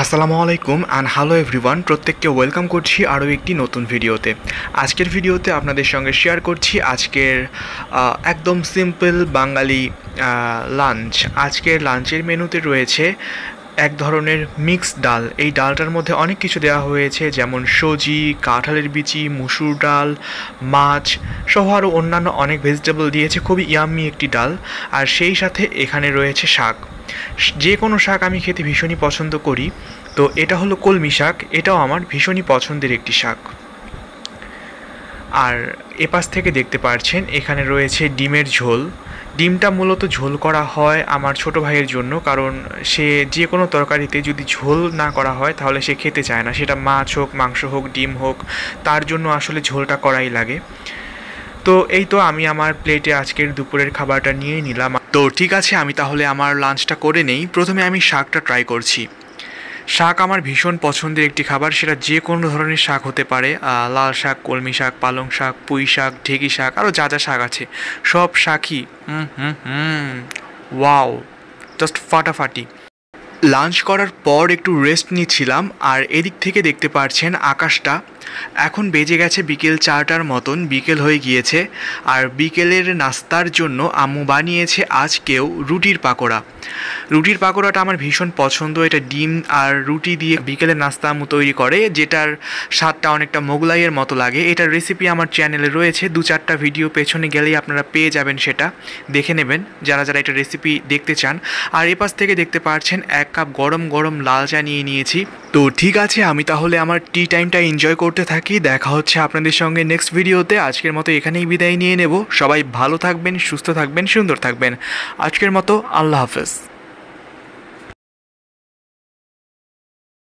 আসসালামু আলাইকুম and hello everyone, প্রত্যেককে ওয়েলকাম করছি আরও একটি নতুন ভিডিওতে। আজকের ভিডিওতে আপনাদের সঙ্গে শেয়ার করছি আজকের একদম সিম্পল বাঙালি লাঞ্চ। আজকের লাঞ্চের মেনুতে রয়েছে এক ধরনের মিক্সড ডাল। এই ডালটার মধ্যে অনেক কিছু দেওয়া হয়েছে, যেমন সজি, কাঁঠালের বিচি, মুসুর ডাল, মাছ সহ আরও অন্যান্য অনেক ভেজিটেবল দিয়েছে। খুবই ইয়াম্মি একটি ডাল। আর সেই সাথে এখানে রয়েছে শাক। যে কোনো শাক আমি খেতে ভীষণই পছন্দ করি, তো এটা হলো কলমি শাক। এটাও আমার ভীষণই পছন্দের একটি শাক। আর এপাশ থেকে দেখতে পাচ্ছেন এখানে রয়েছে ডিমের ঝোল। ডিমটা মূলত ঝোল করা হয় আমার ছোট ভাইয়ের জন্য, কারণ সে যে কোনো তরকারিতে যদি ঝোল না করা হয় তাহলে সে খেতে চায় না, সেটা মাছ হোক, মাংস হোক, ডিম হোক, তার জন্য আসলে ঝোলটা করাই লাগে। তো এই তো আমি আমার প্লেটে আজকের দুপুরের খাবারটা নিয়ে নিলাম। তো ঠিক আছে, আমি তাহলে আমার লাঞ্চটা করে নেই। প্রথমে আমি শাকটা ট্রাই করছি। শাক আমার ভীষণ পছন্দের একটি খাবার, সেটা যে কোনো ধরনের শাক হতে পারে। লাল শাক, কলমি শাক, পালং শাক, পুঁই শাক, ঢেঁকি শাক, আরও যা যা শাক আছে সব শাকই ওয়াও, জাস্ট ফাটাফাটি। লাঞ্চ করার পর একটু রেস্ট নিচ্ছিলাম, আর এদিক থেকে দেখতে পাচ্ছেন আকাশটা। এখন বেজে গেছে বিকেল 4টার মতন, বিকেল হয়ে গিয়েছে। আর বিকেলের নাস্তার জন্য আম্মু বানিয়েছে আজকেও রুটির পাকোড়া। রুটির পাকোড়াটা আমার ভীষণ পছন্দ। এটা ডিম আর রুটি দিয়ে বিকেলের নাস্তা আম্মু তৈরি করে, যেটার স্বাদটা অনেকটা মোগলাইয়ের মতো লাগে। এটার রেসিপি আমার চ্যানেলে রয়েছে, 2-4টা ভিডিও পেছনে গেলেই আপনারা পেয়ে যাবেন, সেটা দেখে নেবেন যারা যারা এটা রেসিপি দেখতে চান। আর এপাশ থেকে দেখতে পাচ্ছেন 1 কাপ গরম গরম লাল চা নিয়ে নিয়েছি। তো ঠিক আছে, আমি তাহলে আমার টি টাইমটা এনজয় করতে থাকি। দেখা হচ্ছে আপনাদের সঙ্গে নেক্সট ভিডিওতে। আজকের মতো এখানেই বিদায় নিয়ে নেব। সবাই ভালো থাকবেন, সুস্থ থাকবেন, সুন্দর থাকবেন। আজকের মতো আল্লাহ হাফেজ।